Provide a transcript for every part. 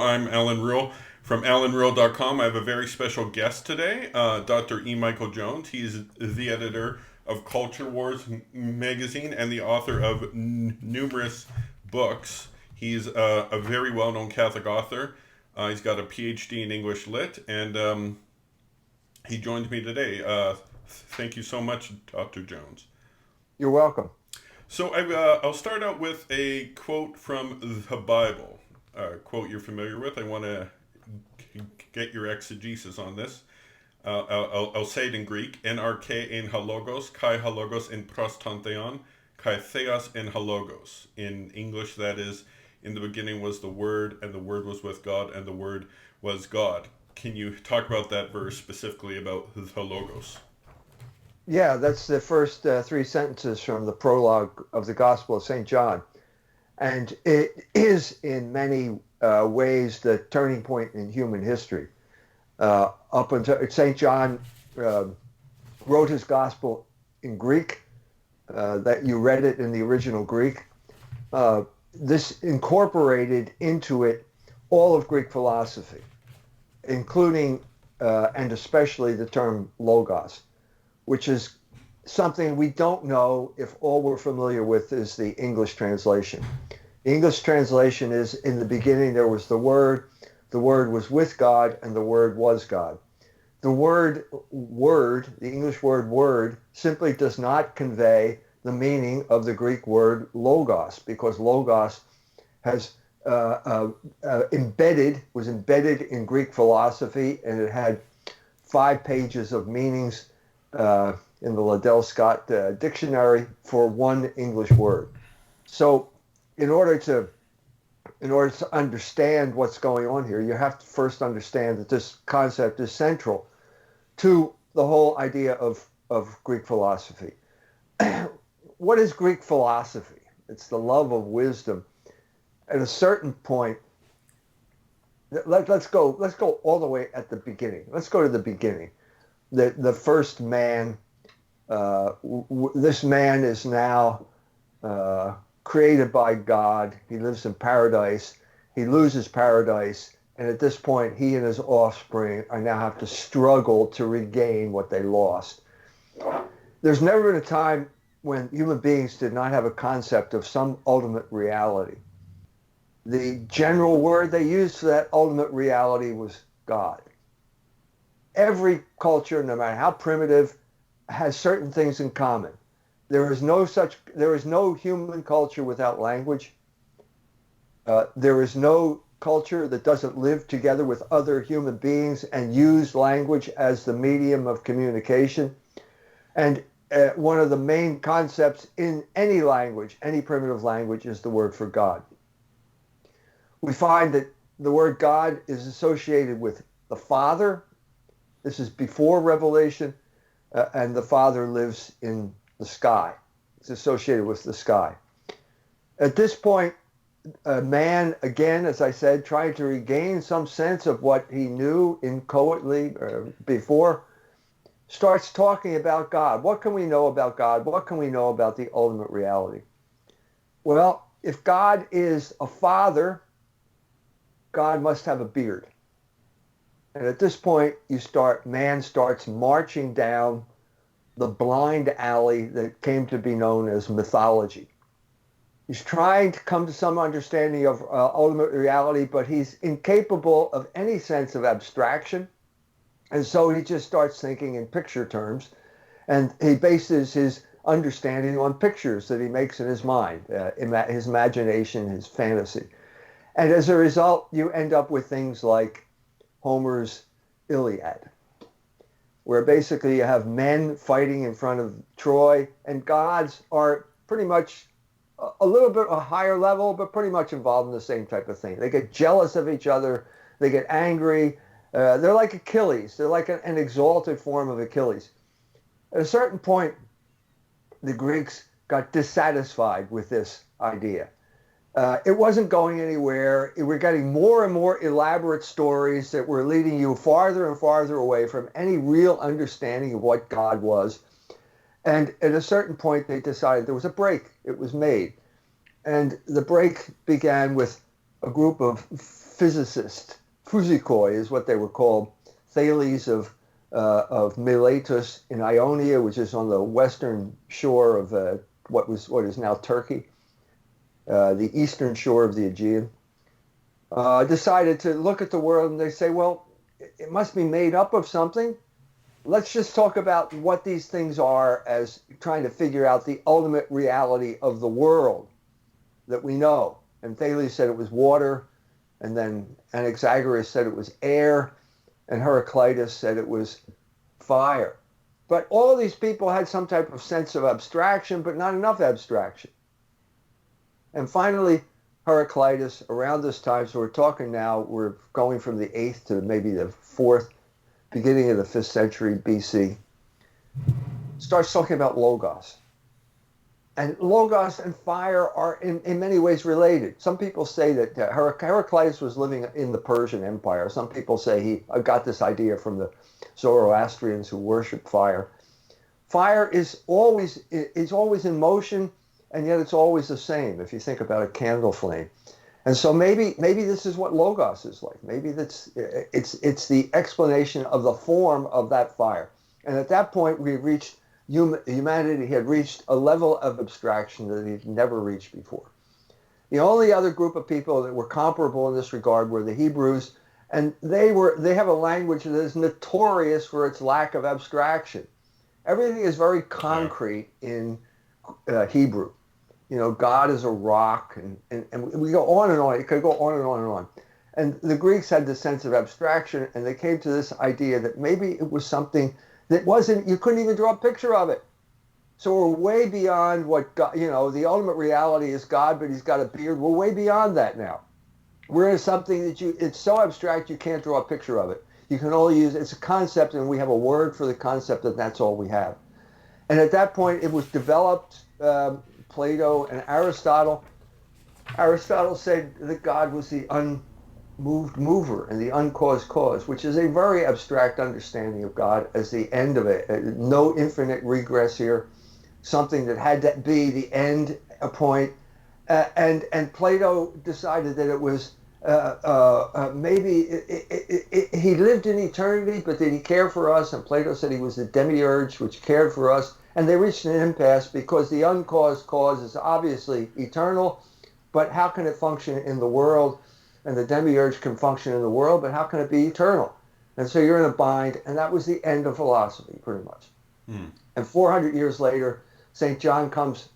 I'm Allan Ruhl from AllanRuhl.com. I have a very special guest today, Dr. E. Michael Jones. He is the editor of Culture Wars magazine and the author of numerous books. He's a very well-known Catholic author. He's got a PhD in English Lit, and he joined me today. Thank you so much, Dr. Jones. You're welcome. So I'll start out with a quote from the Bible. A quote you're familiar with. I want to get your exegesis on this. I'll say it in Greek. En arche en halogos, kai halogos en prostantheon, kai theos en halogos. In English, that is, in the beginning was the Word, and the Word was with God, and the Word was God. Can you talk about that verse specifically about the logos? Yeah, that's the first three sentences from the prologue of the Gospel of St. John. And it is in many ways the turning point in human history. Up until St. John wrote his Gospel in Greek, that you read it in the original Greek. This incorporated into it all of Greek philosophy, including and especially the term logos, which is something we don't know if all we're familiar with is the English translation. The English translation is, in the beginning there was the Word was with God, and the Word was God. The word, the English word word, simply does not convey the meaning of the Greek word logos, because logos has was embedded in Greek philosophy, and it had 5 pages of meanings in the Liddell Scott dictionary for one English word. So in order to understand what's going on here, you have to first understand that this concept is central to the whole idea of Greek philosophy. What is Greek philosophy? It's the love of wisdom. At a certain point, let's go all the way at the beginning. Let's go to the beginning. The first man, this man is now created by God. He lives in paradise. He loses paradise. And at this point, he and his offspring are now have to struggle to regain what they lost. There's never been a time when human beings did not have a concept of some ultimate reality. The general word they used for that ultimate reality was God. Every culture, no matter how primitive, has certain things in common. There is no human culture without language. There is no culture that doesn't live together with other human beings and use language as the medium of communication. And one of the main concepts in any language, any primitive language, is the word for God. We find that the word God is associated with the Father. This is before Revelation, and the Father lives in the sky. It's associated with the sky. At this point, man, again, as I said, trying to regain some sense of what he knew inchoately before, starts talking about God. What can we know about God? What can we know about the ultimate reality? Well, if God is a father, God must have a beard. And at this point, man starts marching down the blind alley that came to be known as mythology. He's trying to come to some understanding of ultimate reality, but he's incapable of any sense of abstraction. And so he just starts thinking in picture terms, and he bases his understanding on pictures that he makes in his mind, his imagination, his fantasy. And as a result, you end up with things like Homer's Iliad, where basically you have men fighting in front of Troy, and gods are pretty much a little bit a higher level, but pretty much involved in the same type of thing. They get jealous of each other. They get angry. They're like Achilles. They're like an exalted form of Achilles. At a certain point, the Greeks got dissatisfied with this idea. It wasn't going anywhere. We're getting more and more elaborate stories that were leading you farther and farther away from any real understanding of what God was. And at a certain point, they decided there was a break. It was made. And the break began with a group of physicists. Physicoi is what they were called. Thales of Miletus in Ionia, which is on the western shore of what is now Turkey, the eastern shore of the Aegean, decided to look at the world, and they say, well, it must be made up of something. Let's just talk about what these things are as trying to figure out the ultimate reality of the world that we know. And Thales said it was water, and then Anaxagoras said it was air, and Heraclitus said it was fire. But all of these people had some type of sense of abstraction, but not enough abstraction. And finally, Heraclitus, around this time, so we're talking now, we're going from the 8th to maybe the 4th, beginning of the 5th century BC, starts talking about logos. And logos and fire are in many ways related. Some people say that Heraclitus was living in the Persian Empire. Some people say he got this idea from the Zoroastrians who worship fire. Fire is always in motion, and yet it's always the same if you think about a candle flame. And so maybe this is what logos is like. Maybe it's the explanation of the form of that fire. And at that point, humanity had reached a level of abstraction that he'd never reached before. The only other group of people that were comparable in this regard were the Hebrews, and they have a language that is notorious for its lack of abstraction. Everything is very concrete in Hebrew. You know, God is a rock, and we go on and on. It could go on and on and on. And the Greeks had this sense of abstraction, and they came to this idea that maybe it was something that you couldn't even draw a picture of it. So we're way beyond what God, the ultimate reality is God, but he's got a beard. We're way beyond that now. We're in something that it's so abstract you can't draw a picture of it. You can only it's a concept, and we have a word for the concept, and that's all we have. And at that point, it was developed, Plato and Aristotle. Aristotle said that God was the unmoved mover and the uncaused cause, which is a very abstract understanding of God as the end of it. No infinite regress here, something that had to be the end, a point. And Plato decided that it was he lived in eternity, but did he care for us? And Plato said he was the demiurge, which cared for us. And they reached an impasse because the uncaused cause is obviously eternal, but how can it function in the world? And the demiurge can function in the world, but how can it be eternal? And so you're in a bind, and that was the end of philosophy, pretty much. And 400 years later, St. John comes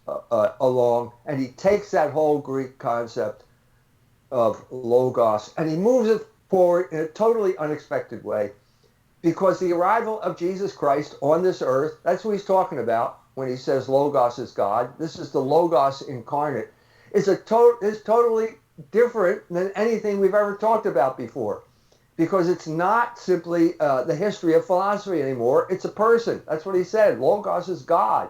along, and he takes that whole Greek concept of logos, and he moves it forward in a totally unexpected way, because the arrival of Jesus Christ on this earth, that's what he's talking about when he says logos is God. This is the logos incarnate. Is totally different than anything we've ever talked about before, because it's not simply the history of philosophy anymore. It's a person. That's what he said. Logos is God.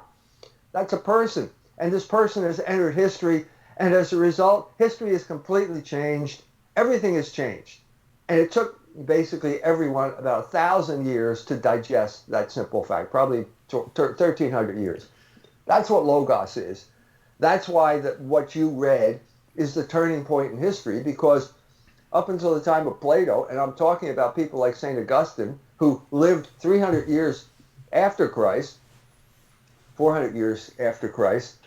That's a person. And this person has entered history, and as a result, history is completely changed. Everything has changed. And it took basically everyone about 1,000 years to digest that simple fact, probably 1,300 years. That's what logos is. That's why what you read is the turning point in history, because up until the time of Plato, and I'm talking about people like St. Augustine, who lived 300 years after Christ, 400 years after Christ,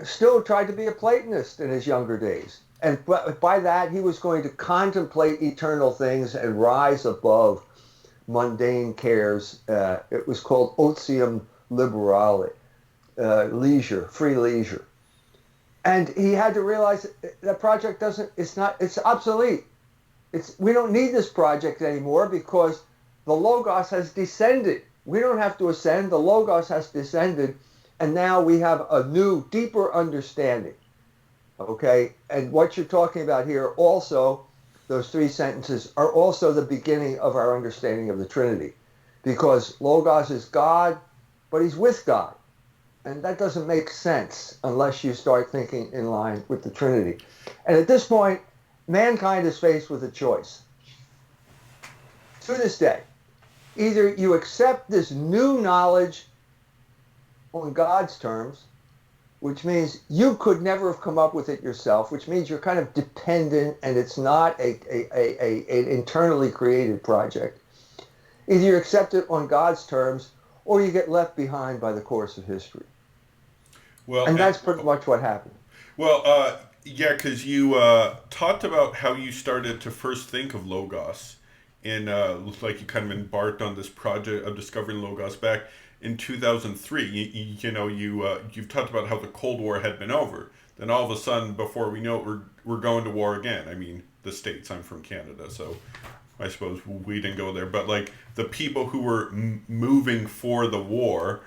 still tried to be a Platonist in his younger days. And by that, he was going to contemplate eternal things and rise above mundane cares. It was called otium liberale, leisure, free leisure. And he had to realize that project it's obsolete. We don't need this project anymore because the Logos has descended. We don't have to ascend. The Logos has descended. And now we have a new, deeper understanding. Okay, and what you're talking about here also, those three sentences, are also the beginning of our understanding of the Trinity. Because Logos is God, but he's with God. And that doesn't make sense unless you start thinking in line with the Trinity. And at this point, mankind is faced with a choice. To this day, either you accept this new knowledge on God's terms, which means you could never have come up with it yourself, which means you're kind of dependent and it's not an internally created project. Either you accept it on God's terms or you get left behind by the course of history. Well, And that's pretty much what happened. well, yeah, because you talked about how you started to first think of Logos, and like you kind of embarked on this project of discovering Logos back in 2003. You've talked about how the Cold War had been over. Then all of a sudden, before we know it, we're going to war again. I mean, the States. I'm from Canada, so I suppose we didn't go there. But like the people who were moving for the war,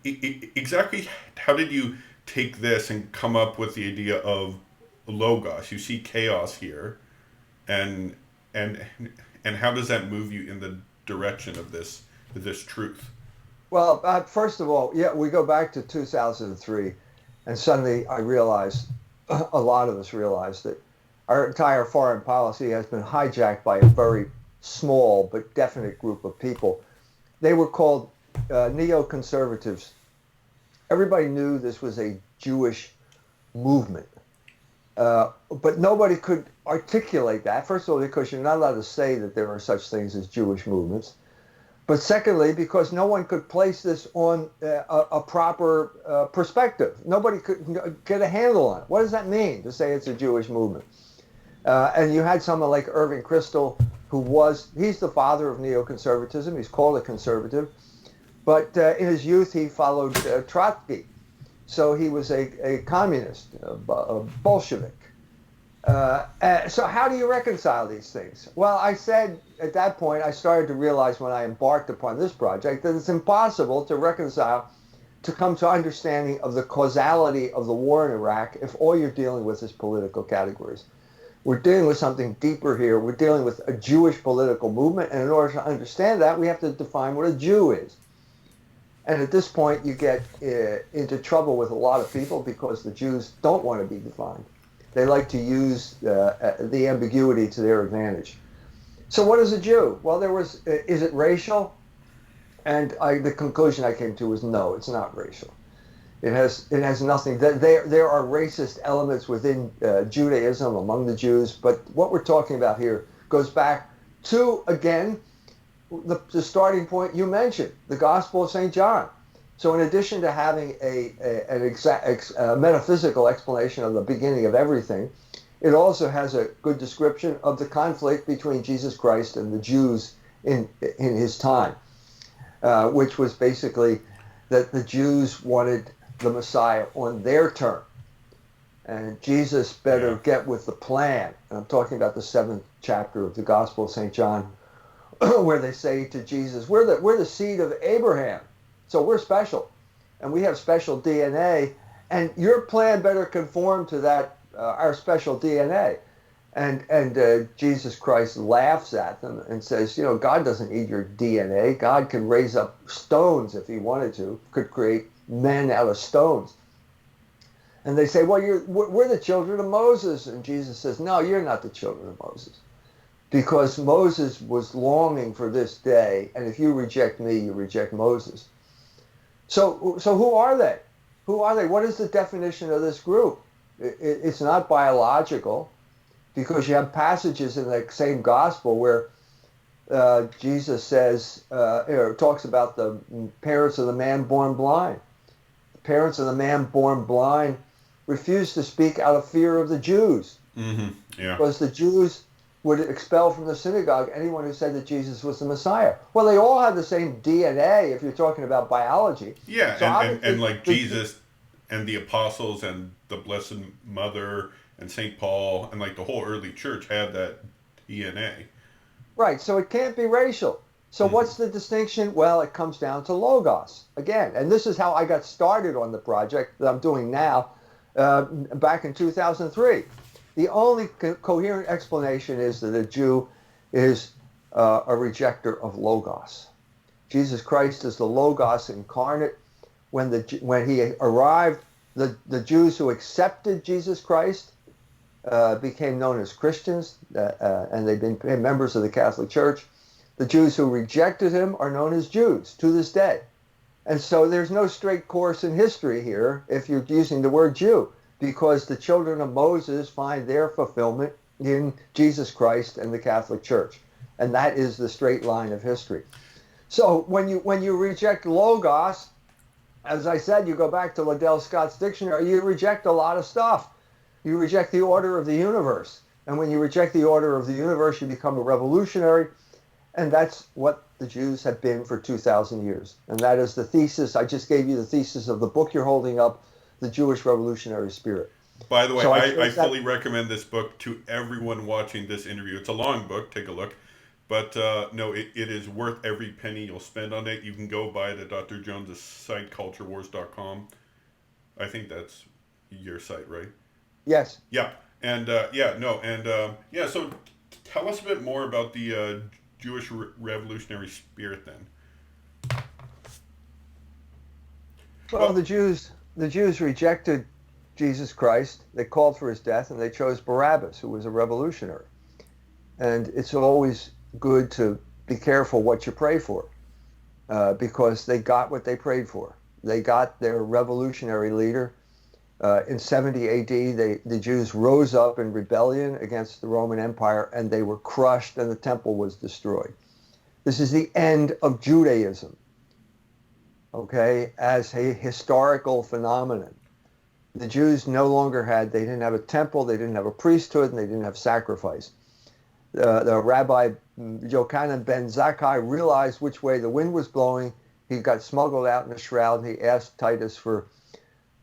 exactly how did you take this and come up with the idea of Logos? You see chaos here, and and and how does that move you in the direction of this truth? Well, first of all, yeah, we go back to 2003, and suddenly I realized, a lot of us realized that our entire foreign policy has been hijacked by a very small but definite group of people. They were called neoconservatives. Everybody knew this was a Jewish movement, but nobody could articulate that. First of all, because you're not allowed to say that there are such things as Jewish movements. But secondly, because no one could place this on a proper perspective. Nobody could get a handle on it. What does that mean to say it's a Jewish movement? And you had someone like Irving Kristol, he's the father of neoconservatism. He's called a conservative. But in his youth, he followed Trotsky. So he was a communist, a Bolshevik. So how do you reconcile these things? Well, I said at that point, I started to realize when I embarked upon this project that it's impossible to reconcile, to come to understanding of the causality of the war in Iraq if all you're dealing with is political categories. We're dealing with something deeper here. We're dealing with a Jewish political movement, and in order to understand that, we have to define what a Jew is. And at this point, you get into trouble with a lot of people because the Jews don't want to be defined. They like to use the ambiguity to their advantage. So what is a Jew? Well, is it racial? And the conclusion I came to was no, it's not racial. It has nothing. There are racist elements within Judaism among the Jews, but what we're talking about here goes back to, again, the starting point you mentioned, the Gospel of St. John. So in addition to having a metaphysical explanation of the beginning of everything, it also has a good description of the conflict between Jesus Christ and the Jews in his time, which was basically that the Jews wanted the Messiah on their term. And Jesus better get with the plan. And I'm talking about the 7th chapter of the Gospel of St. John, where they say to Jesus, we're the seed of Abraham. So we're special, and we have special DNA, and your plan better conform to that, our special DNA. And Jesus Christ laughs at them and says, God doesn't need your DNA. God can raise up stones if he wanted to, could create men out of stones. And they say, well, we're the children of Moses. And Jesus says, no, you're not the children of Moses. Because Moses was longing for this day, and if you reject me, you reject Moses. So who are they? Who are they? What is the definition of this group? It's not biological, because you have passages in the same gospel where Jesus says, talks about the parents of the man born blind. The parents of the man born blind refused to speak out of fear of the Jews. Mm-hmm. Yeah. Because the Jews would expel from the synagogue anyone who said that Jesus was the Messiah. Well, they all have the same DNA if you're talking about biology. Yeah, so and like Jesus and the apostles and the Blessed Mother and St. Paul and like the whole early church had that DNA. Right, so it can't be racial. So what's the distinction? Well, it comes down to Logos, again. And this is how I got started on the project that I'm doing now, back in 2003. The only coherent explanation is that a Jew is a rejecter of Logos. Jesus Christ is the Logos incarnate. When he arrived, the Jews who accepted Jesus Christ became known as Christians, and they became members of the Catholic Church. The Jews who rejected him are known as Jews to this day. And so there's no straight course in history here if you're using the word Jew, because the children of Moses find their fulfillment in Jesus Christ and the Catholic Church. And that is the straight line of history. So when you reject logos, as I said, you go back to Liddell Scott's dictionary, you reject a lot of stuff. You reject the order of the universe. And when you reject the order of the universe, you become a revolutionary. And that's what the Jews have been for 2,000 years. And that is the thesis. I just gave you the thesis of the book you're holding up, The Jewish Revolutionary Spirit. By the way, So I fully recommend this book to everyone watching this interview. It's a long book. Take a look. But no, it is worth every penny you'll spend on it. You can go buy it at Dr. Jones's site, culturewars.com. I think that's your site, right? Yes. Yeah. And so tell us a bit more about the Jewish revolutionary spirit then. Well, the Jews rejected Jesus Christ. They called for his death, and they chose Barabbas, who was a revolutionary. And it's always good to be careful what you pray for, because they got what they prayed for. They got their revolutionary leader. In 70 AD, the Jews rose up in rebellion against the Roman Empire, and they were crushed, and the temple was destroyed. This is the end of Judaism, okay, as a historical phenomenon. The Jews no longer they didn't have a temple, they didn't have a priesthood, and they didn't have sacrifice. The Rabbi Yochanan ben Zakkai realized which way the wind was blowing. He got smuggled out in a shroud, and he asked Titus for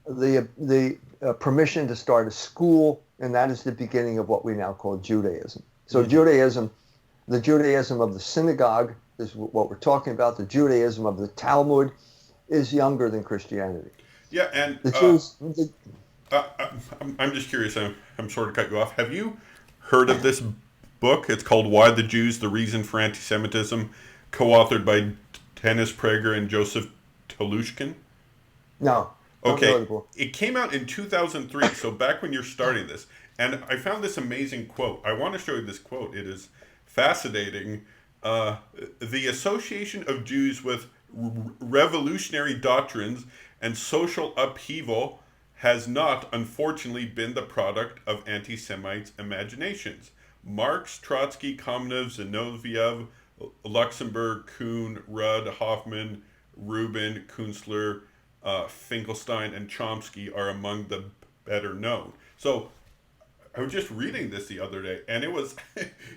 the permission to start a school, and that is the beginning of what we now call Judaism. So Judaism, the Judaism of the synagogue is what we're talking about. The Judaism of the Talmud is younger than Christianity. Yeah, and the Jews. I'm just curious. I'm sorry to cut you off. Have you heard of this book? It's called "Why the Jews: The Reason for Anti-Semitism," co-authored by Dennis Prager and Joseph Telushkin. No. Okay, it came out in 2003, so back when you're starting this. And I found this amazing quote. I want to show you this quote. It is fascinating. The association of Jews with revolutionary doctrines and social upheaval has not, unfortunately, been the product of anti-Semites' imaginations. Marx, Trotsky, Kamenev, Zinoviev, Luxemburg, Kuhn, Rudd, Hoffman, Rubin, Kunstler, Finkelstein, and Chomsky are among the better known. So I was just reading this the other day, and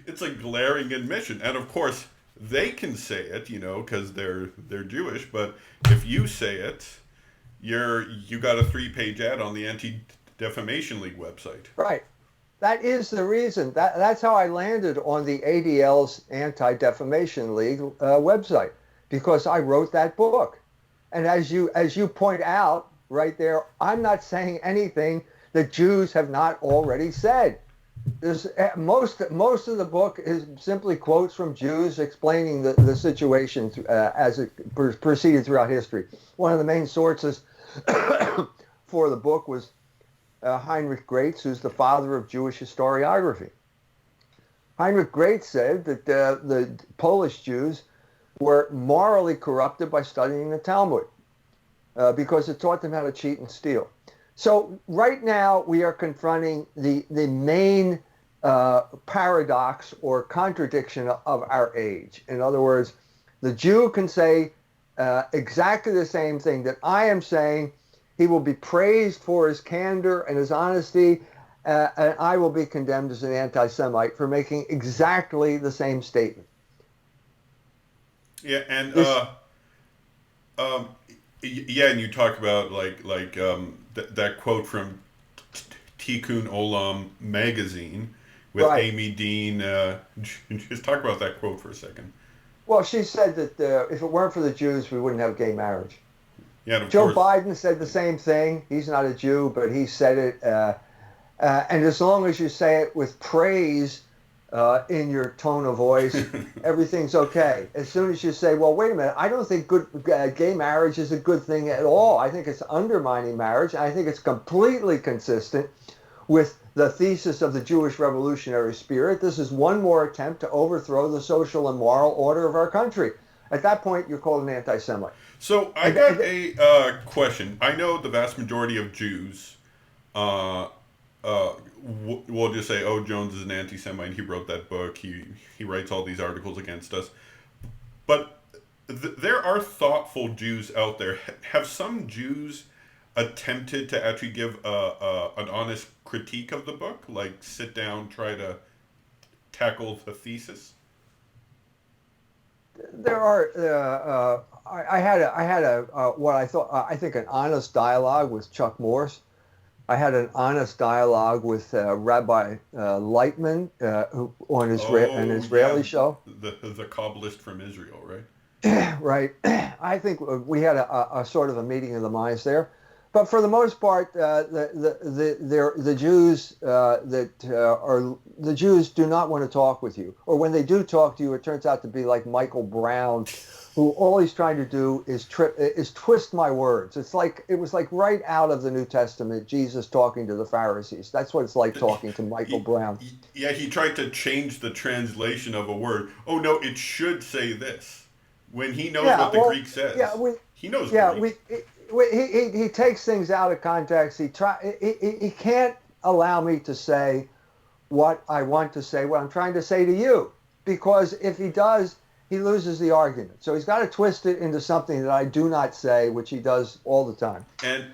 it's a glaring admission. And of course, they can say it, because they're Jewish. But if you say it, you got a 3-page ad on the Anti-Defamation League website. Right. That is the reason. That's how I landed on the ADL's Anti-Defamation League website, because I wrote that book. And as you point out right there, I'm not saying anything that Jews have not already said. There's most of the book is simply quotes from Jews explaining the situation as it proceeded throughout history. One of the main sources for the book was Heinrich Graetz, who's the father of Jewish historiography. Heinrich Graetz said that the Polish Jews were morally corrupted by studying the Talmud because it taught them how to cheat and steal. So right now we are confronting the main paradox or contradiction of our age. In other words, the Jew can say exactly the same thing that I am saying. He will be praised for his candor and his honesty, and I will be condemned as an anti-Semite for making exactly the same statement. Yeah, and and you talk about that quote from Tikkun Olam magazine with Right. Amy Dean. Just talk about that quote for a second. Well, she said that if it weren't for the Jews, we wouldn't have gay marriage. Yeah, and of Joe course. Biden said the same thing. He's not a Jew, but he said it. And as long as you say it with praise in your tone of voice, everything's okay. As soon as you say, well, wait a minute, I don't think gay marriage is a good thing at all. I think it's undermining marriage. I think it's completely consistent with the thesis of the Jewish revolutionary spirit. This is one more attempt to overthrow the social and moral order of our country. At that point, you're called an anti-Semite. So I And, got a question. I know the vast majority of Jews, uh, will just say, "Oh, Jones is an anti-Semite. He wrote that book. He writes all these articles against us." But there are thoughtful Jews out there. Have some Jews attempted to actually give an honest critique of the book, like sit down, try to tackle the thesis? there are. I had a what I thought I think an honest dialogue with Chuck Morse. I had an honest dialogue with Rabbi Lightman who, on an Oh Israeli yeah, show. the Kabbalist from Israel, right? Right. I think we had a sort of a meeting of the minds there. But for the most part, the Jews the Jews do not want to talk with you, or when they do talk to you, it turns out to be like Michael Brown, who all he's trying to do is twist my words. It was like right out of the New Testament, Jesus talking to the Pharisees. That's what it's like talking to Michael Brown. Yeah, he tried to change the translation of a word. Oh no, it should say this. When he knows Yeah, what the well, Greek yeah, says. He knows yeah, Greek. he takes things out of context. He can't allow me to say what I want to say, what I'm trying to say to you, because if he does, he loses the argument. So he's got to twist it into something that I do not say, which he does all the time. And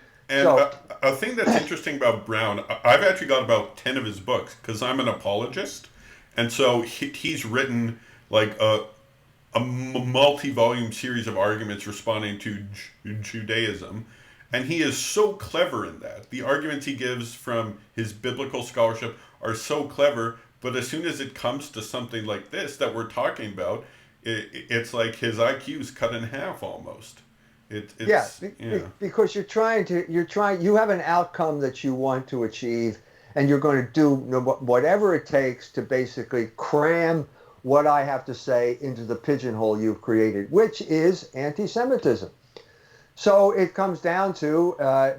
So a thing that's interesting about Brown, I've actually got about 10 of his books because I'm an apologist. And so he's written like a multi-volume series of arguments responding to Judaism, and he is so clever in that. The arguments he gives from his biblical scholarship are so clever, but as soon as it comes to something like this that we're talking about, it's like his IQ's cut in half almost. yeah, It's yeah. because you have an outcome that you want to achieve, and you're going to do whatever it takes to basically cram what I have to say into the pigeonhole you've created, which is anti-Semitism. So it comes down to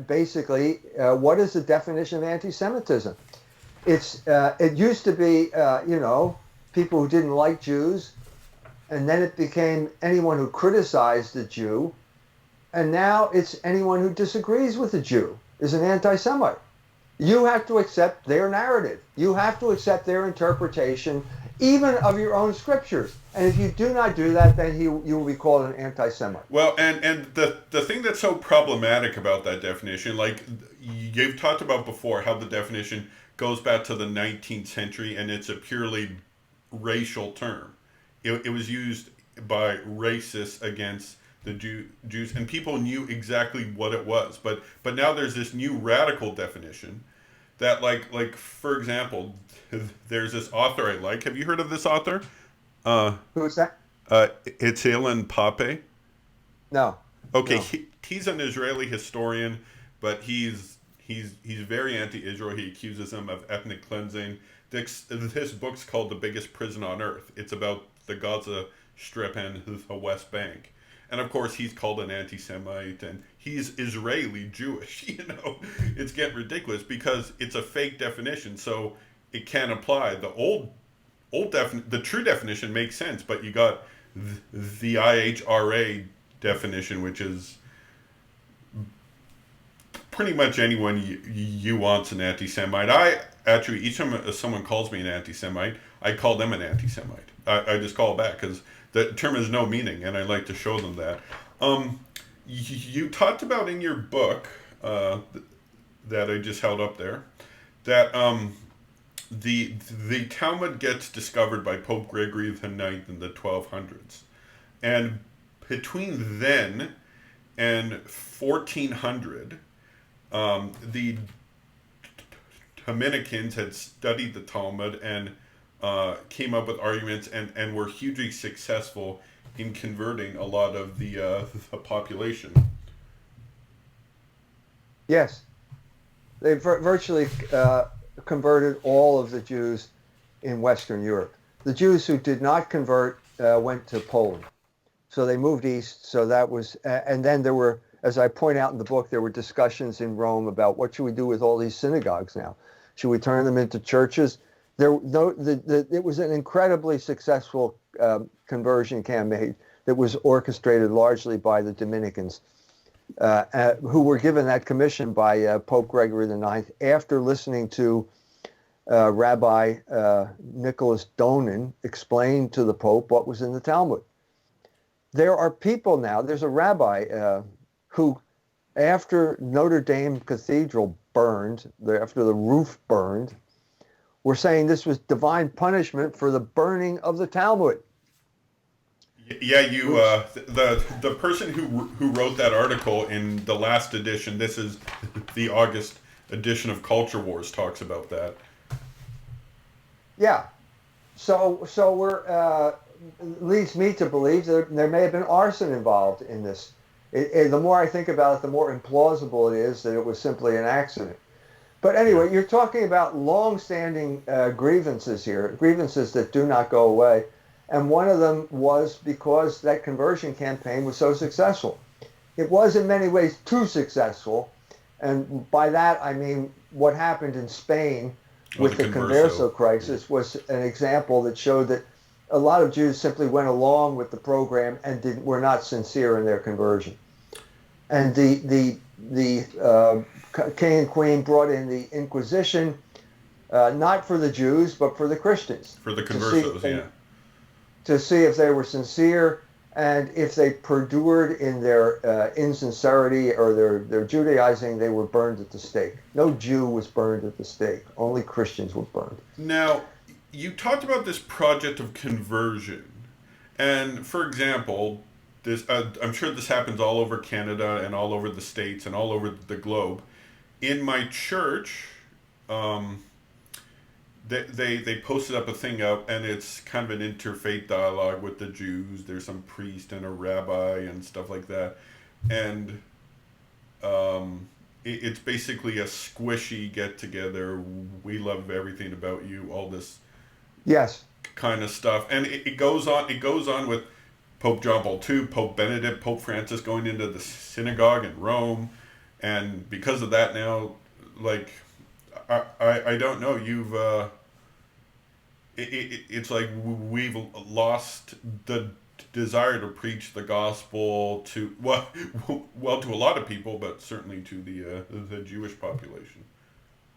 basically what is the definition of anti-Semitism? It used to be people who didn't like Jews, and then it became anyone who criticized the Jew, and now it's anyone who disagrees with the Jew is an anti-Semite. You have to accept their narrative. You have to accept their interpretation, even of your own scriptures. And if you do not do that, then you will be called an anti-Semite. Well, and the thing that's so problematic about that definition, like you've talked about before, how the definition goes back to the 19th century, and it's a purely racial term. It was used by racists against the Jews, and people knew exactly what it was. But now there's this new radical definition that, like for example, there's this author I like. Have you heard of this author? Uh, Who is that? it's Allan Pape. No, Okay, no. he's an Israeli historian, but he's very anti-Israel. He accuses them of ethnic cleansing. This book's called "The Biggest Prison on Earth." It's about the Gaza Strip and the West Bank, and of course he's called an anti-Semite, and he's Israeli Jewish. It's getting ridiculous because it's a fake definition, so it can't apply. The true definition makes sense, but you got the IHRA definition, which is pretty much anyone you want's an anti-Semite. I actually, each time someone calls me an anti-Semite, I call them an anti-Semite. I just call back because the term has no meaning, and I like to show them that. You talked about in your book that I just held up there that the Talmud gets discovered by Pope Gregory the Ninth in the 1200s, and between then and 1400, the Dominicans had studied the Talmud and came up with arguments and were hugely successful in converting a lot of the population. Yes, they virtually converted all of the Jews in Western Europe. The Jews who did not convert went to Poland. So they moved east. So that was, and then there were, as I point out in the book, there were discussions in Rome about what should we do with all these synagogues now? Should we turn them into churches? It was an incredibly successful conversion campaign. that was orchestrated largely by the Dominicans, who were given that commission by Pope Gregory IX after listening to Rabbi Nicholas Donin explain to the Pope what was in the Talmud. There are people now, there's a rabbi who, after Notre Dame Cathedral burned, after the roof burned, were saying this was divine punishment for the burning of the Talmud. Yeah, the person who wrote that article in the last edition. This is the August edition of Culture Wars. Talks about that. Yeah, so we're leads me to believe that there may have been arson involved in this. The more I think about it, the more implausible it is that it was simply an accident. But anyway, you're talking about long-standing grievances here, grievances that do not go away. And one of them was because that conversion campaign was so successful. It was in many ways too successful. And by that, I mean what happened in Spain with the Converso crisis was an example that showed that a lot of Jews simply went along with the program and were not sincere in their conversion. And the king and queen brought in the Inquisition, not for the Jews, but for the Christians. For the Conversos, to see if they were sincere, and if they perdured in their insincerity or their Judaizing, they were burned at the stake. No Jew was burned at the stake. Only Christians were burned. Now, you talked about this project of conversion. And, for example, this I'm sure this happens all over Canada and all over the States and all over the globe. In my church, they posted up a thing up, and it's kind of an interfaith dialogue with the Jews. There's some priest and a rabbi and stuff like that, and it's basically a squishy get together. We love everything about you. All this, yes, kind of stuff, and it goes on. It goes on with Pope John Paul II, Pope Benedict, Pope Francis going into the synagogue in Rome, and because of that now, like, I don't know. It's like we've lost the desire to preach the gospel to to a lot of people, but certainly to the Jewish population.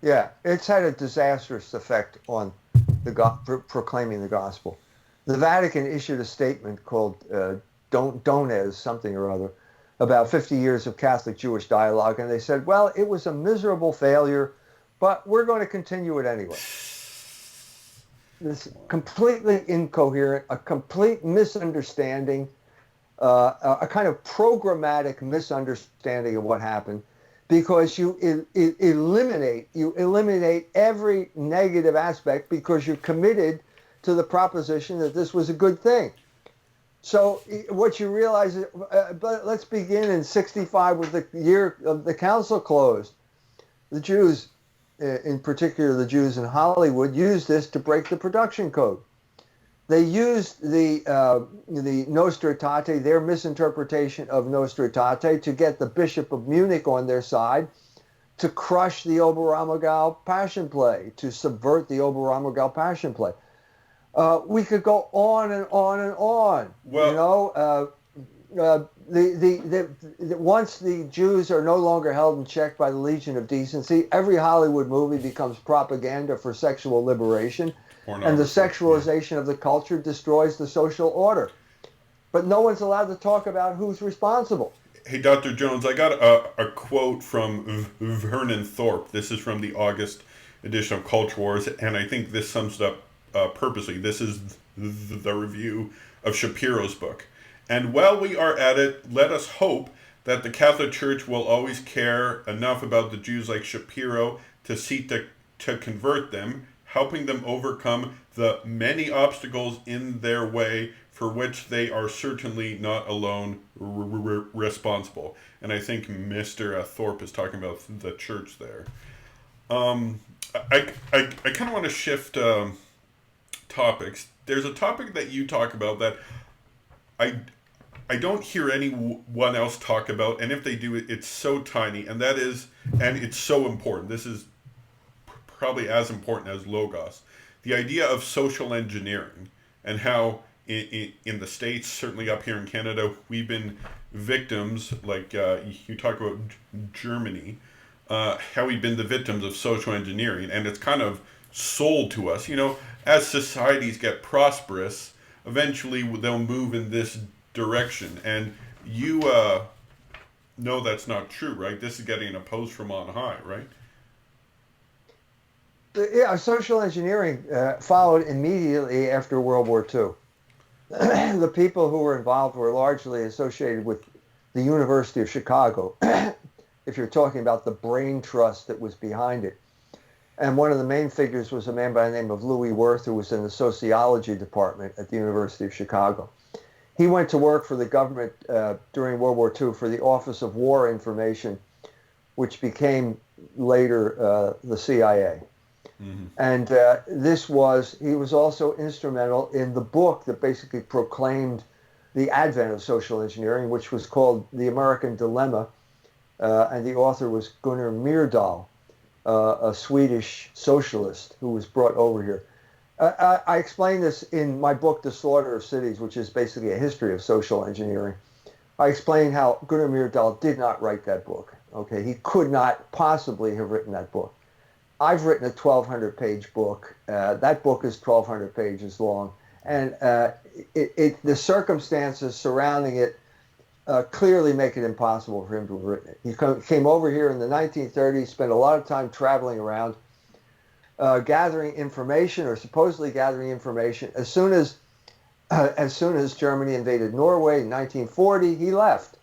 Yeah, it's had a disastrous effect on proclaiming the gospel. The Vatican issued a statement called Dones something or other about 50 years of Catholic-Jewish dialogue, and they said, well, it was a miserable failure, but we're going to continue it anyway. This completely incoherent, a complete misunderstanding, a kind of programmatic misunderstanding of what happened, because you eliminate every negative aspect because you're committed to the proposition that this was a good thing. So what you realize is, but let's begin in 65 with the year of the council closed. The Jews, in particular the Jews in Hollywood, used this to break the production code. They used the Nostra Aetate, their misinterpretation of Nostra Aetate, to get the Bishop of Munich on their side, to crush the Oberammergau Passion Play, to subvert the Oberammergau Passion Play. We could go on and on and on. Well, once the Jews are no longer held in check by the Legion of Decency, every Hollywood movie becomes propaganda for sexual liberation, and the sexualization of the culture destroys the social order. But no one's allowed to talk about who's responsible. Hey, Dr. Jones, I got a quote from Vernon Thorpe. This is from the August edition of Culture Wars, and I think this sums it up purposely. This is the review of Shapiro's book. And while we are at it, let us hope that the Catholic Church will always care enough about the Jews like Shapiro to seek to convert them, helping them overcome the many obstacles in their way for which they are certainly not alone responsible. And I think Mr. Thorpe is talking about the church there. I kind of want to shift topics. There's a topic that you talk about that I don't hear anyone else talk about, and if they do, it's so tiny, and it's so important. This is probably as important as Logos. The idea of social engineering, and how in the States, certainly up here in Canada, we've been victims, like you talk about Germany, how we've been the victims of social engineering, and it's kind of sold to us. As societies get prosperous, eventually they'll move in this direction. And you know that's not true, right? This is getting imposed from on high, right? Yeah, social engineering followed immediately after World War II. The people who were involved were largely associated with the University of Chicago, if you're talking about the brain trust that was behind it. And one of the main figures was a man by the name of Louis Wirth, who was in the sociology department at the University of Chicago. He went to work for the government during World War II for the Office of War Information, which became later the CIA. Mm-hmm. And he was also instrumental in the book that basically proclaimed the advent of social engineering, which was called The American Dilemma. And the author was Gunnar Myrdal, a Swedish socialist who was brought over here. I explain this in my book, The Slaughter of Cities, which is basically a history of social engineering. I explain how Gunnar Myrdal did not write that book. Okay, he could not possibly have written that book. I've written a 1,200-page book. That book is 1,200 pages long, and the circumstances surrounding it clearly make it impossible for him to have written it. He came over here in the 1930s, spent a lot of time traveling around, gathering information, or supposedly gathering information. As soon as Germany invaded Norway in 1940, he left,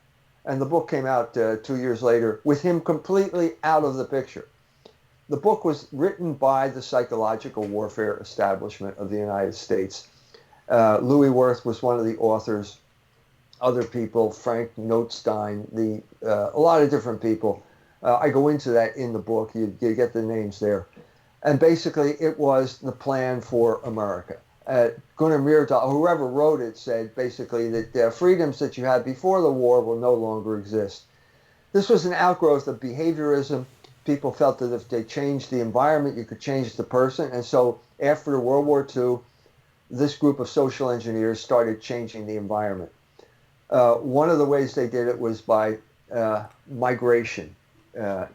and the book came out 2 years later with him completely out of the picture. The book was written by the psychological warfare establishment of the United States. Louis Wirth was one of the authors. Other people, Frank Notstein, a lot of different people. I go into that in the book. You get the names there. And basically, it was the plan for America. Gunnar Myrdal, whoever wrote it, said basically that freedoms that you had before the war will no longer exist. This was an outgrowth of behaviorism. People felt that if they changed the environment, you could change the person. And so after World War II, this group of social engineers started changing the environment. One of the ways they did it was by migration. The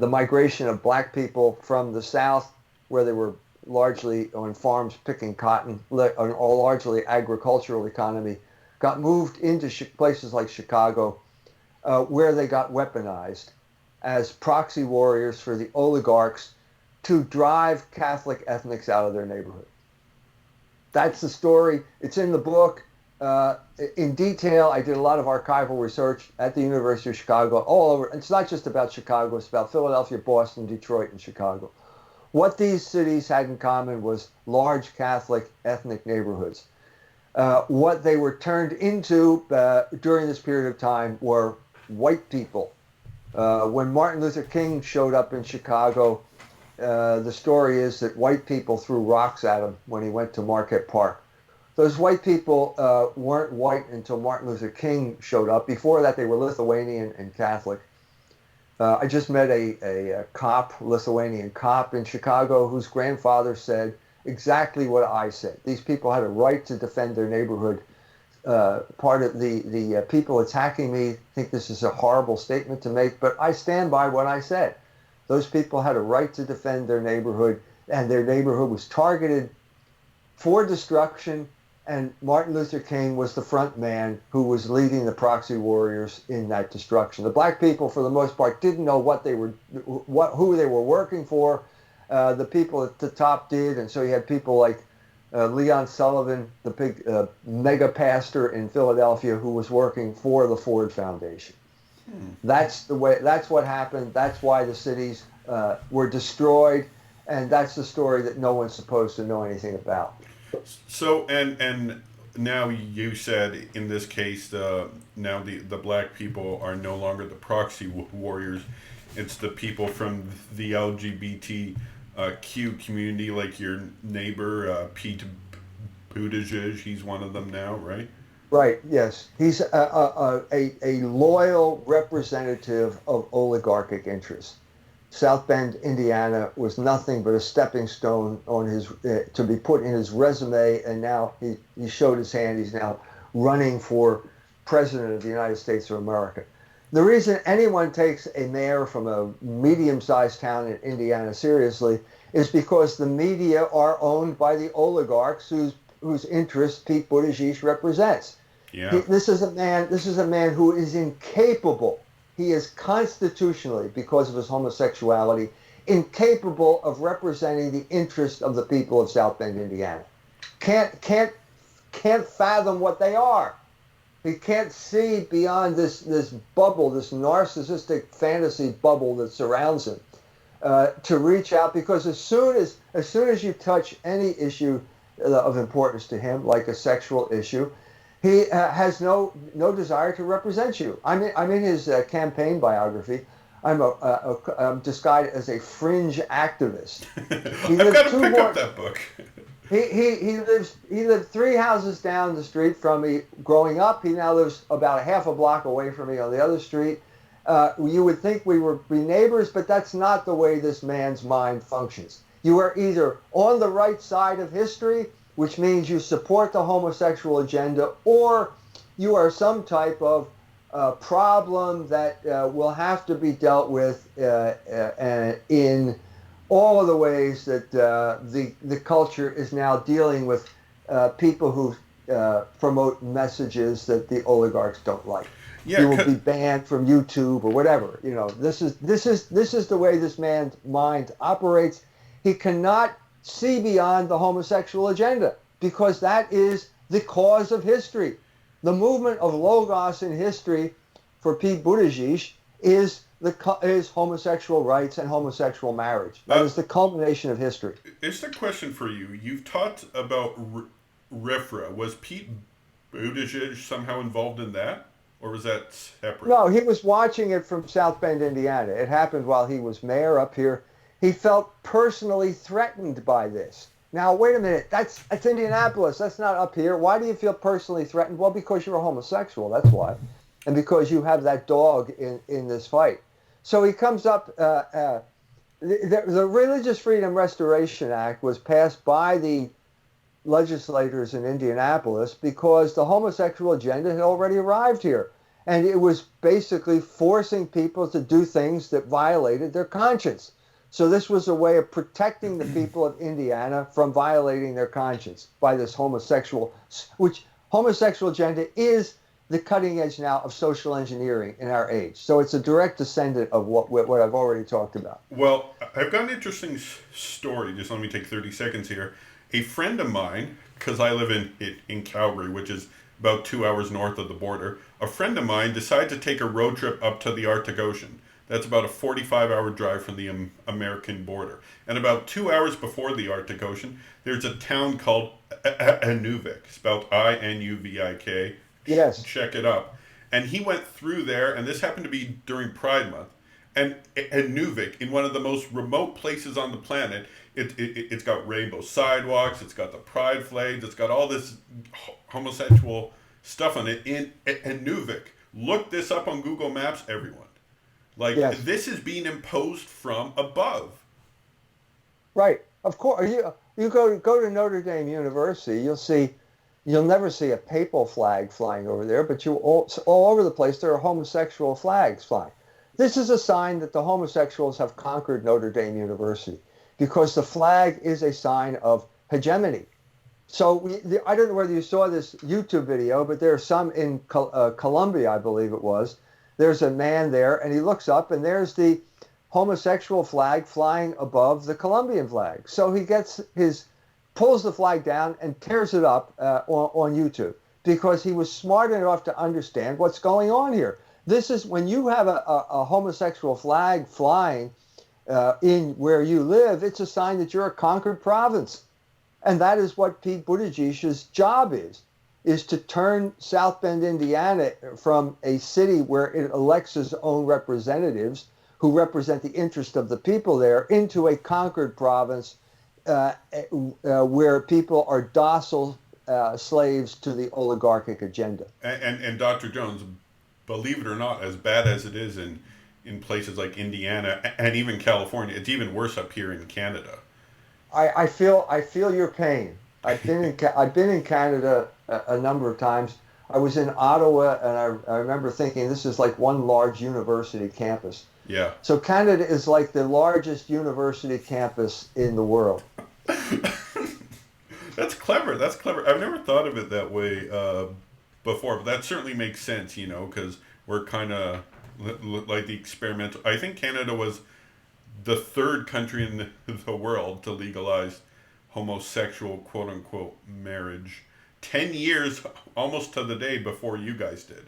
migration of black people from the South, where they were largely on farms picking cotton, or largely agricultural economy, got moved into places like Chicago, where they got weaponized as proxy warriors for the oligarchs to drive Catholic ethnics out of their neighborhood. That's the story. It's in the book. In detail. I did a lot of archival research at the University of Chicago, all over. It's not just about Chicago, it's about Philadelphia, Boston, Detroit, and Chicago. What these cities had in common was large Catholic ethnic neighborhoods. What they were turned into during this period of time were white people. When Martin Luther King showed up in Chicago, the story is that white people threw rocks at him when he went to Marquette Park. Those white people weren't white until Martin Luther King showed up. Before that, they were Lithuanian and Catholic. I just met a cop, Lithuanian cop in Chicago, whose grandfather said exactly what I said. These people had a right to defend their neighborhood. Part of the people attacking me think this is a horrible statement to make, but I stand by what I said. Those people had a right to defend their neighborhood, and their neighborhood was targeted for destruction. And Martin Luther King was the front man who was leading the proxy warriors in that destruction. The black people, for the most part, didn't know who they were working for. The people at the top did, and so you had people like Leon Sullivan, the big mega pastor in Philadelphia, who was working for the Ford Foundation. That's the way. That's what happened. That's why the cities were destroyed, and that's the story that no one's supposed to know anything about. So and now you said in this case now the black people are no longer the proxy warriors. It's the people from the LGBTQ community, like your neighbor Pete Buttigieg. He's one of them now, right? Right. Yes, he's a loyal representative of oligarchic interests. South Bend, Indiana was nothing but a stepping stone on his to be put in his resume, and now he showed his hand. He's now running for president of the United States of America. The reason anyone takes a mayor from a medium-sized town in Indiana seriously is because the media are owned by the oligarchs whose interests Pete Buttigieg represents. Yeah. This is a man. This is a man who is incapable. He is constitutionally, because of his homosexuality, incapable of representing the interest of the people of South Bend, Indiana. Can't fathom what they are. He can't see beyond this bubble, this narcissistic fantasy bubble that surrounds him, to reach out. Because as soon as you touch any issue of importance to him, like a sexual issue, he has no desire to represent you. I'm in his campaign biography. I'm described as a fringe activist. I've got to pick up that book. He lived 3 houses down the street from me growing up. He now lives about a half a block away from me on the other street. You would think we would be neighbors, but that's not the way this man's mind functions. You are either on the right side of history, which means you support the homosexual agenda, or you are some type of problem that will have to be dealt with in all of the ways that the culture is now dealing with people who promote messages that the oligarchs don't like. Yeah, You will be banned from YouTube or whatever. This is the way this man's mind operates. He cannot see beyond the homosexual agenda because that is the cause of history. The movement of Logos in history for Pete Buttigieg is homosexual rights and homosexual marriage. That is the culmination of history. It's the question for you. You've talked about RIFRA. Was Pete Buttigieg somehow involved in that? Or was that separate? No, he was watching it from South Bend, Indiana. It happened while he was mayor up here. He felt personally threatened by this. Now, wait a minute. That's Indianapolis. That's not up here. Why do you feel personally threatened? Well, because you're a homosexual. That's why. And because you have that dog in this fight. So he comes up. The Religious Freedom Restoration Act was passed by the legislators in Indianapolis because the homosexual agenda had already arrived here. And it was basically forcing people to do things that violated their conscience. So this was a way of protecting the people of Indiana from violating their conscience by this homosexual agenda is the cutting edge now of social engineering in our age. So it's a direct descendant of what I've already talked about. Well, I've got an interesting story. Just let me take 30 seconds here. A friend of mine, because I live in Calgary, which is about 2 hours north of the border, a friend of mine decided to take a road trip up to the Arctic Ocean. That's about a 45-hour drive from the American border. And about 2 hours before the Arctic Ocean, there's a town called Inuvik, spelled I-N-U-V-I-K. Yes. Check it up. And he went through there, and this happened to be during Pride Month. And Inuvik, in one of the most remote places on the planet, it's got rainbow sidewalks, it's got the pride flags, it's got all this homosexual stuff on it in Inuvik. Look this up on Google Maps, everyone. Like, yes. This is being imposed from above. Right. Of course. You go to Notre Dame University, you'll never see a papal flag flying over there, but all over the place there are homosexual flags flying. This is a sign that the homosexuals have conquered Notre Dame University because the flag is a sign of hegemony. So I don't know whether you saw this YouTube video, but there are some in Colombia, I believe it was. There's a man there, and he looks up, and there's the homosexual flag flying above the Colombian flag. So he pulls the flag down and tears it up on YouTube because he was smart enough to understand what's going on here. This is when you have a homosexual flag flying in where you live, it's a sign that you're a conquered province. And that is what Pete Buttigieg's job is to turn South Bend, Indiana from a city where it elects its own representatives who represent the interest of the people there into a conquered province where people are docile slaves to the oligarchic agenda. And Dr. Jones, believe it or not, as bad as it is in in places like Indiana and even California. It's even worse up here in Canada. I feel your pain. I've been in Canada a number of times. I was in Ottawa, and I remember thinking this is like one large university campus. Yeah. So Canada is like the largest university campus in the world. That's clever. That's clever. I've never thought of it that way before, but that certainly makes sense, because we're kind of like the experimental. I think Canada was the third country in the world to legalize homosexual quote unquote marriage 10 years almost to the day before you guys did.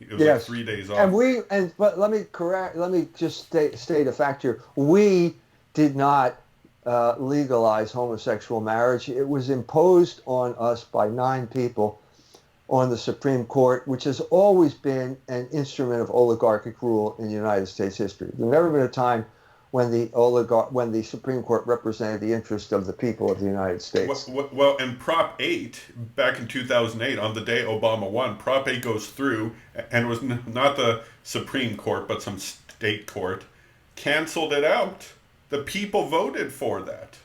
It was like Yes, 3 days and off. but let me just state a fact here. We did not legalize homosexual marriage. It was imposed on us by 9 people on the Supreme Court, which has always been an instrument of oligarchic rule in United States history. There's never been a time when when the Supreme Court represented the interest of the people of the United States. Well, and Prop 8, back in 2008, on the day Obama won, Prop 8 goes through, and it was not the Supreme Court, but some state court, canceled it out. The people voted for that.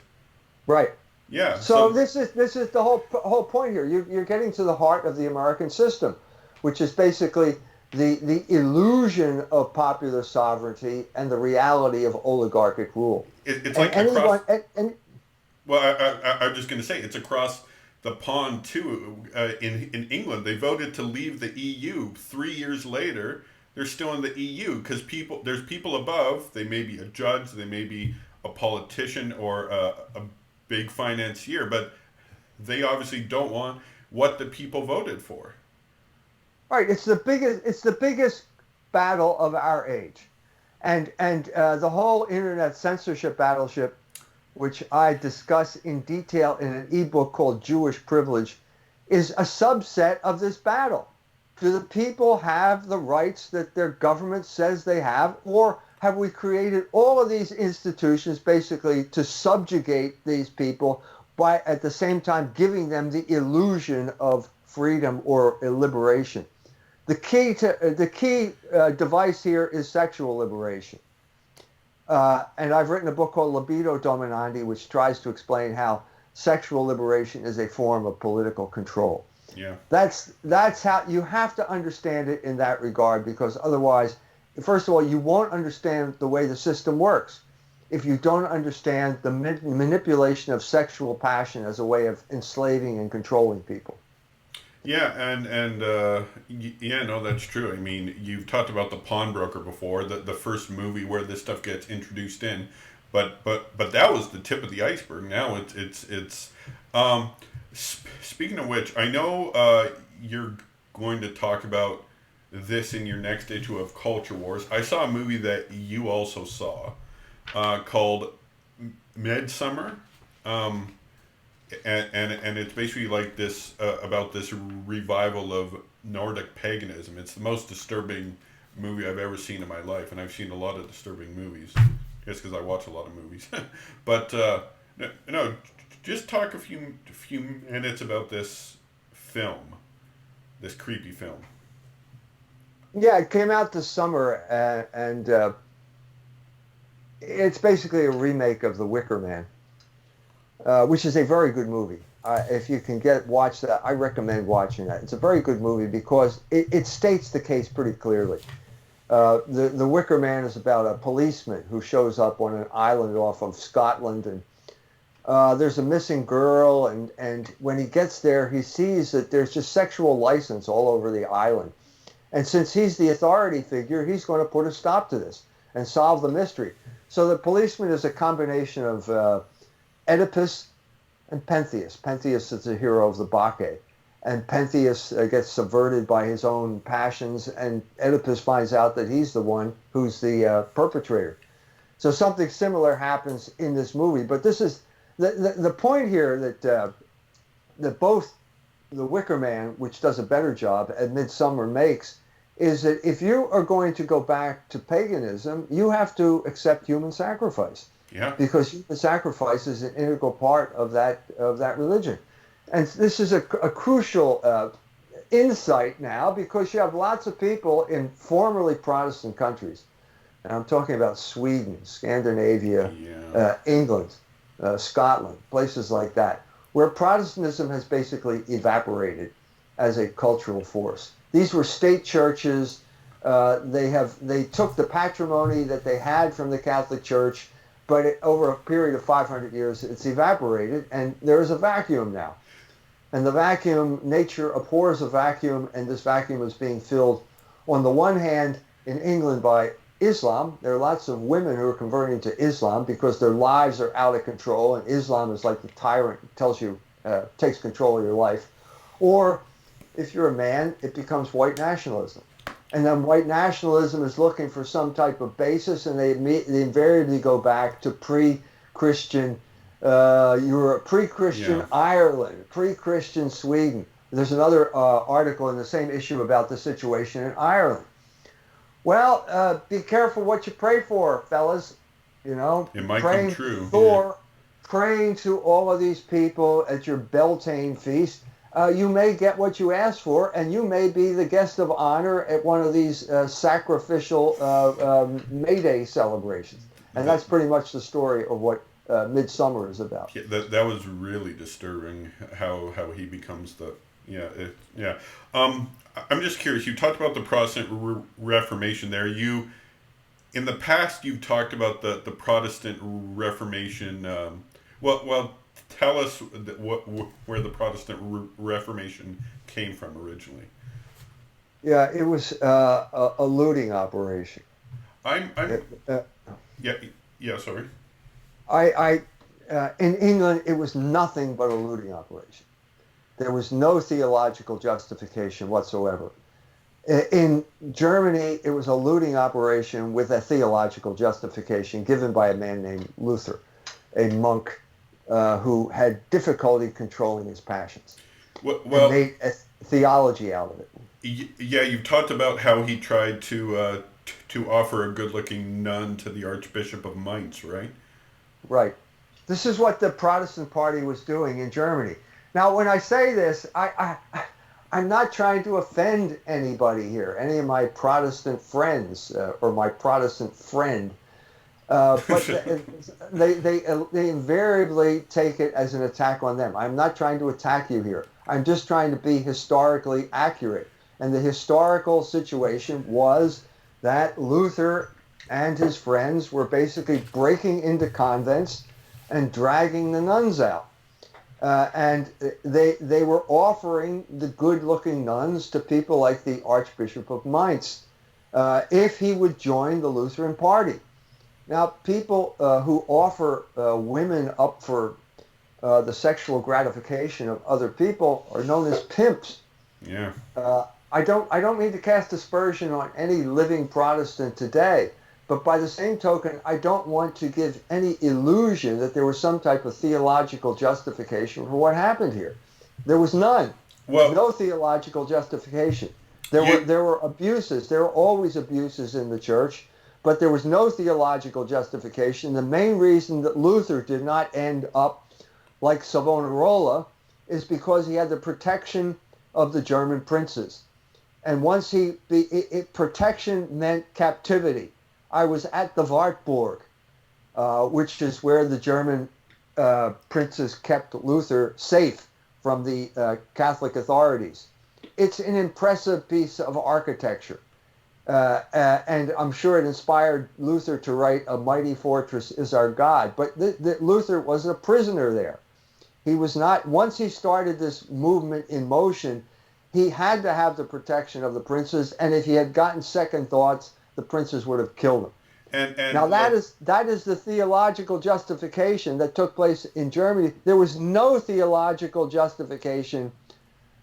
Right. Yeah. So this is the whole point here. You're getting to the heart of the American system, which is basically the illusion of popular sovereignty and the reality of oligarchic rule. It's And like across. and Well, I'm just going to say it's across the pond too. In England, they voted to leave the EU. 3 years later, they're still in the EU because there's people above. They may be a judge, they may be a politician or a big financier, but they obviously don't want what the people voted for. right, it's the biggest battle of our age, and the whole internet censorship battleship, which I discuss in detail in an ebook called Jewish Privilege, is a subset of this battle. Do the people have the rights that their government says they have, or have we created all of these institutions basically to subjugate these people by at the same time giving them the illusion of freedom or liberation? The key device here is sexual liberation. And I've written a book called Libido Dominandi, which tries to explain how sexual liberation is a form of political control. Yeah. That's how you have to understand it in that regard, because otherwise, first of all, you won't understand the way the system works if you don't understand the manipulation of sexual passion as a way of enslaving and controlling people. Yeah, yeah, no, that's true. I mean, you've talked about the pawnbroker before, the first movie where this stuff gets introduced in, but that was the tip of the iceberg. Now it's speaking of which, I know you're going to talk about this in your next issue of Culture Wars. I saw a movie that you also saw called Midsummer. And it's basically like this about this revival of Nordic paganism. It's the most disturbing movie I've ever seen in my life, and I've seen a lot of disturbing movies. Just because I watch a lot of movies, but no, just talk a few minutes about this film, this creepy film. Yeah, it came out this summer, and it's basically a remake of The Wicker Man. Which is a very good movie. If you can watch that, I recommend watching that. It's a very good movie because it states the case pretty clearly. The Wicker Man is about a policeman who shows up on an island off of Scotland, and there's a missing girl, and when he gets there, he sees that there's just sexual license all over the island. And since he's the authority figure, he's going to put a stop to this and solve the mystery. So the policeman is a combination of Oedipus and Pentheus. Pentheus is the hero of the Bacchae. And Pentheus gets subverted by his own passions, and Oedipus finds out that he's the one who's the perpetrator. So something similar happens in this movie. But this is the point here that both The Wicker Man, which does a better job, and Midsummer makes, is that if you are going to go back to paganism, you have to accept human sacrifice. Yeah. Because human sacrifice is an integral part of that religion. And this is a crucial insight now, because you have lots of people in formerly Protestant countries, And I'm talking about Sweden, Scandinavia, Yeah. England, Scotland, places like that, where Protestantism has basically evaporated as a cultural force. These were state churches. They took the patrimony that they had from the Catholic Church, but over a period of 500 years, it's evaporated, and there is a vacuum now. And the vacuum, nature abhors a vacuum, and this vacuum is being filled, on the one hand, in England by Islam. There are lots of women who are converting to Islam because their lives are out of control, and Islam is like the tyrant, tells you, takes control of your life. Or if you're a man, it becomes white nationalism. And then white nationalism is looking for some type of basis, and they invariably go back to pre-Christian Europe, pre-Christian Yeah. Ireland, pre-Christian Sweden. There's another article in the same issue about the situation in Ireland. Well, be careful what you pray for, fellas. You know, It might come praying to true. Yeah. Thor, praying to all of these people at your Beltane feast. You may get what you ask for, and you may be the guest of honor at one of these sacrificial May Day celebrations. And That, that's pretty much the story of what Midsummer is about. yeah, that was really disturbing how he becomes the yeah. I'm just curious. You talked about the Protestant Reformation there. You in the past you've talked about the Protestant Reformation. Well, tell us where the Protestant Reformation came from originally. Yeah, it was a looting operation. I'm It, uh, yeah yeah sorry. in England, it was nothing but a looting operation. There was no theological justification whatsoever. In Germany, it was a looting operation with a theological justification given by a man named Luther, a monk who had difficulty controlling his passions and Well, made a theology out of it. yeah, you've talked about how he tried to offer a good-looking nun to the Archbishop of Mainz, right? Right. This is what the Protestant party was doing in Germany. Now, when I say this, I'm not trying to offend anybody here, any of my Protestant friends or my Protestant friend. But they invariably take it as an attack on them. I'm not trying to attack you here. I'm just trying to be historically accurate. And the historical situation was that Luther and his friends were basically breaking into convents and dragging the nuns out. And they were offering the good-looking nuns to people like the Archbishop of Mainz if he would join the Lutheran party. Now, people who offer women up for the sexual gratification of other people are known as pimps. Yeah. I don't mean to cast aspersion on any living Protestant today, but by the same token, I don't want to give any illusion that there was some type of theological justification for what happened here. There was none. Well, No theological justification. you, There were abuses. There were always abuses in the church, but there was no theological justification. The main reason that Luther did not end up like Savonarola is because he had the protection of the German princes. And once protection meant captivity. I was at the Wartburg, which is where the German princes kept Luther safe from the Catholic authorities. It's an impressive piece of architecture. And I'm sure it inspired Luther to write "A Mighty Fortress Is Our God." But Luther was a prisoner there. He was not, once he started this movement in motion, he had to have the protection of the princes. And if he had gotten second thoughts, the princes would have killed him. and Now that is the theological justification that took place in Germany. There was no theological justification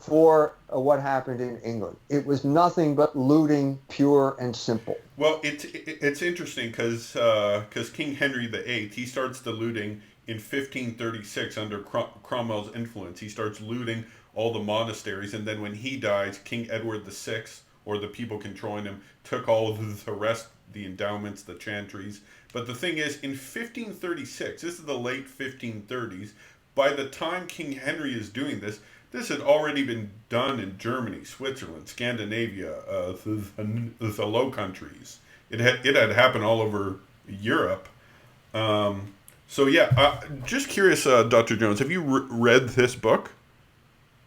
for what happened in England. It was nothing but looting, pure and simple. well, it's interesting because King Henry VIII he starts the looting in 1536 under Cromwell's influence. He starts looting all the monasteries, and then when he dies, King Edward VI, or the people controlling him, took all the rest, the endowments, the chantries. But the thing is, in 1536, this is the late 1530s, by the time King Henry is doing this, this had already been done in Germany, Switzerland, Scandinavia, the Low Countries. it had happened all over Europe. So yeah, just curious, Dr. Jones, have you read this book,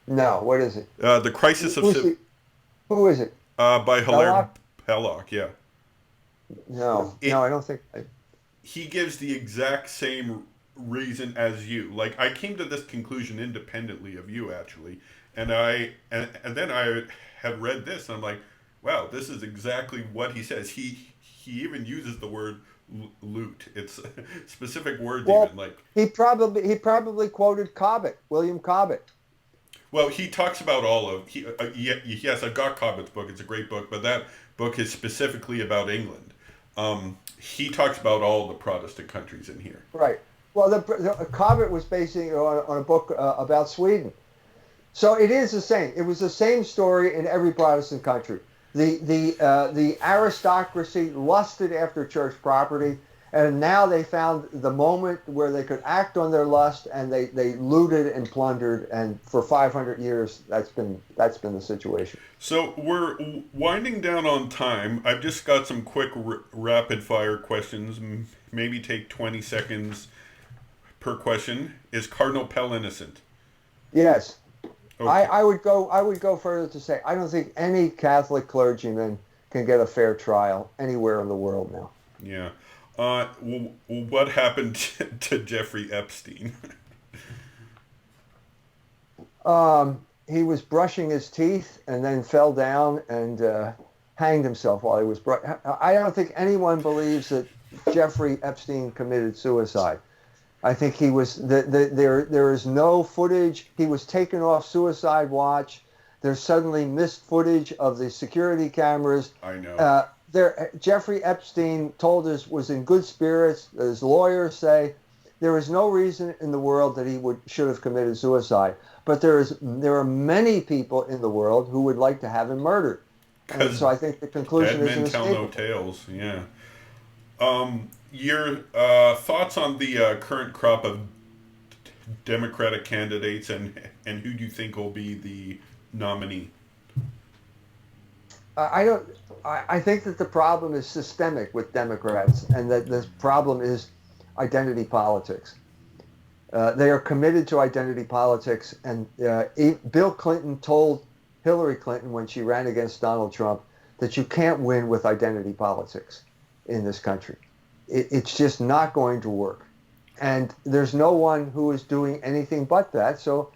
No, what is it? The Crisis of Who's the, who is it? by Hilaire Belloc? Belloc? Yeah, No, it no, I don't think. he gives the exact same reason as you. Like I came to this conclusion independently of you actually, and then I had read this and I'm like, wow, this is exactly what he says. He even uses the word loot. It's specific words Well, even like. he probably quoted Cobbett, William Cobbett. Well, he talks about all of yes, I've got Cobbett's book. It's a great book, but that book is specifically about England. He talks about all the Protestant countries in here. Right. Well, Cobbett was basing it on a book about Sweden. So it is the same. It was the same story in every Protestant country. The aristocracy lusted after church property, and now they found the moment where they could act on their lust, and they looted and plundered, and for 500 years that's been the situation. So we're winding down on time. I've just got some quick rapid fire questions. Maybe take 20 seconds per question. Is Cardinal Pell innocent? Yes. Okay. I would go further to say I don't think any Catholic clergyman can get a fair trial anywhere in the world now. Yeah. What happened to Jeffrey Epstein? He was brushing his teeth and then fell down and hanged himself while he was. I don't think anyone believes that Jeffrey Epstein committed suicide. I think he was. There is no footage. He was taken off suicide watch. There's suddenly missed footage of the security cameras. I know. Jeffrey Epstein was in good spirits. His lawyers say there is no reason in the world that he should have committed suicide. But there are many people in the world who would like to have him murdered. And so I think the conclusion is dead men tell no tales. Yeah. Your thoughts on the current crop of Democratic candidates and who do you think will be the nominee? I think that the problem is systemic with Democrats, and that the problem is identity politics. They are committed to identity politics, and Bill Clinton told Hillary Clinton when she ran against Donald Trump that you can't win with identity politics in this country. It's just not going to work. And there's no one who is doing anything but that. So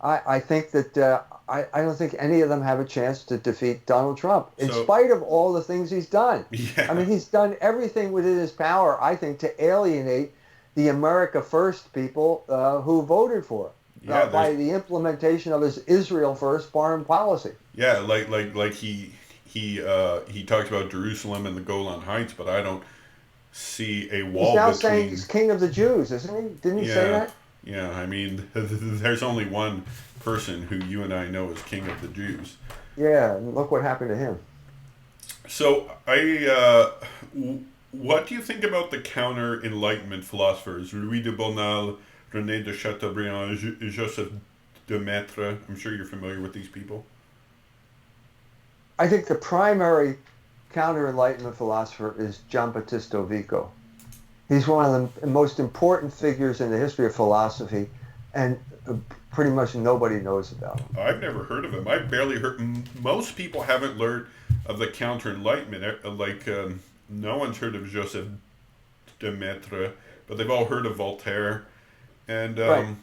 I think that I don't think any of them have a chance to defeat Donald Trump, in spite of all the things he's done. Yeah. I mean, he's done everything within his power, I think, to alienate the America First people who voted for him by the implementation of his Israel First foreign policy. Yeah, like he talks about Jerusalem and the Golan Heights, but I don't see a wall. He's now between... saying he's king of the Jews, isn't he? Didn't he say that? Yeah, I mean, there's only one person who you and I know is king of the Jews. Yeah, and look what happened to him. So what do you think about the counter-Enlightenment philosophers, Louis de Bonald, René de Chateaubriand, Joseph de Maistre? I'm sure you're familiar with these people. I think the primary counter-Enlightenment philosopher is Giambattista Vico. He's one of the most important figures in the history of philosophy, and pretty much nobody knows about him. I've never heard of him. I've barely heard. Most people haven't learned of the counter-Enlightenment. No one's heard of Joseph de Maistre, but they've all heard of Voltaire. And right.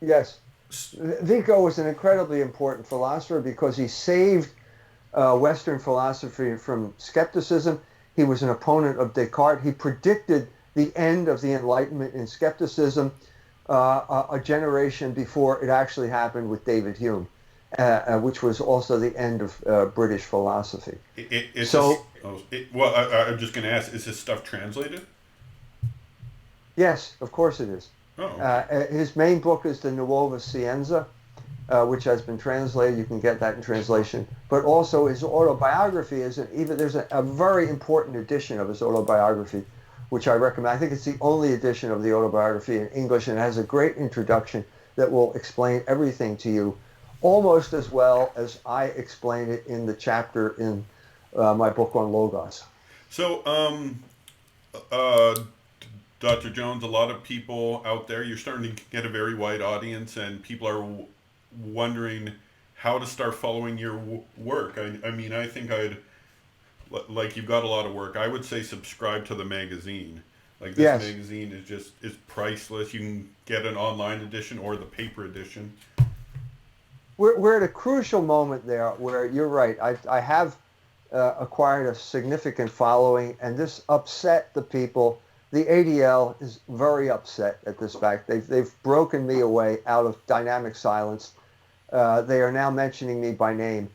Yes, Vico was an incredibly important philosopher because he saved Western philosophy from skepticism. He was an opponent of Descartes. He predicted the end of the Enlightenment in skepticism a generation before it actually happened with David Hume, which was also the end of British philosophy. I'm just going to ask, is this stuff translated? Yes, of course it is. Oh, okay. His main book is the Nuova Scienza, which has been translated. You can get that in translation. But also his autobiography there's a very important edition of his autobiography, which I recommend. I think it's the only edition of the autobiography in English, and it has a great introduction that will explain everything to you, almost as well as I explain it in the chapter in my book on Logos. So, uh, Dr. Jones, a lot of people out there, you're starting to get a very wide audience, and people are wondering how to start following your work. I mean, I think like you've got a lot of work. I would say subscribe to the magazine. Like this Yes, magazine is priceless. You can get an online edition or the paper edition. we're at a crucial moment there where you're right. I have acquired a significant following, and this upset the people. The ADL is very upset at this fact. They've broken me away out of dynamic silence. They are now mentioning me by name.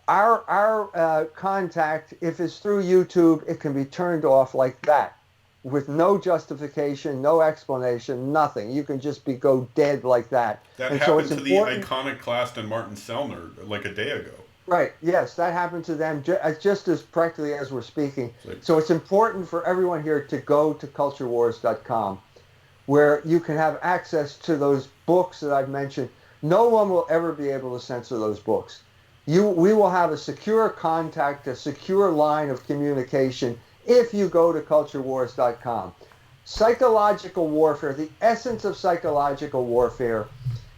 Our contact, if it's through YouTube, it can be turned off like that, with no justification, no explanation, nothing. You can just go dead like that. That And so it's happened to the important. iconoclast and Martin Sellner like a day ago. Right. Yes, that happened to them just as practically as we're speaking. Like, So it's important for everyone here to go to culturewars.com, where you can have access to those books that I've mentioned. No one will ever be able to censor those books. We will have a secure contact, a secure line of communication if you go to culturewars.com. Psychological warfare, the essence of psychological warfare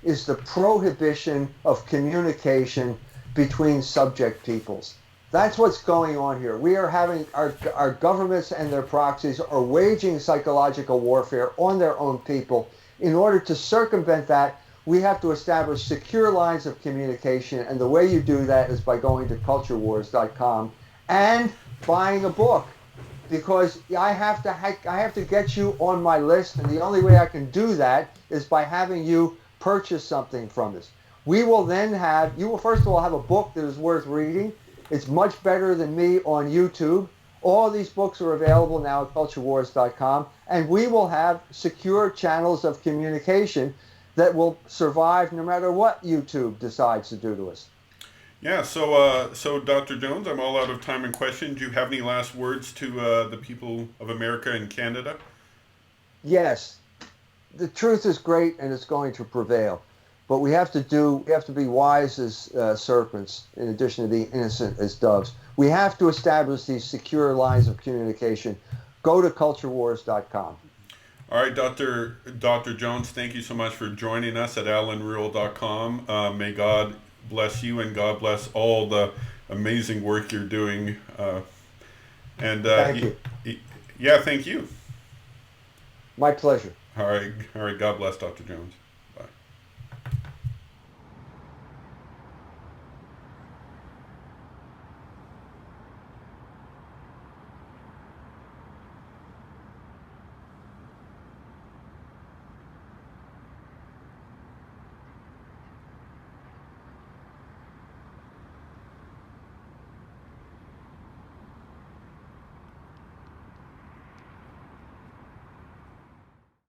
is the prohibition of communication between subject peoples. That's what's going on here. We are having our governments and their proxies are waging psychological warfare on their own people. In order to circumvent that, we have to establish secure lines of communication, and the way you do that is by going to culturewars.com and buying a book, because I have to get you on my list, and the only way I can do that is by having you purchase something from us. We will then you will first of all have a book that is worth reading. It's much better than me on YouTube. All these books are available now at culturewars.com, and we will have secure channels of communication that will survive no matter what YouTube decides to do to us. yeah, so Dr. Jones, I'm all out of time and questions. Do you have any last words to the people of America and Canada? Yes, the truth is great and it's going to prevail. But we have to be wise as serpents in addition to being innocent as doves. We have to establish these secure lines of communication. Go to culturewars.com. All right, Dr. Jones, thank you so much for joining us at allanruhl.com. May God bless you, and God bless all the amazing work you're doing. Thank you. Yeah, thank you. My pleasure. All right. God bless, Dr. Jones.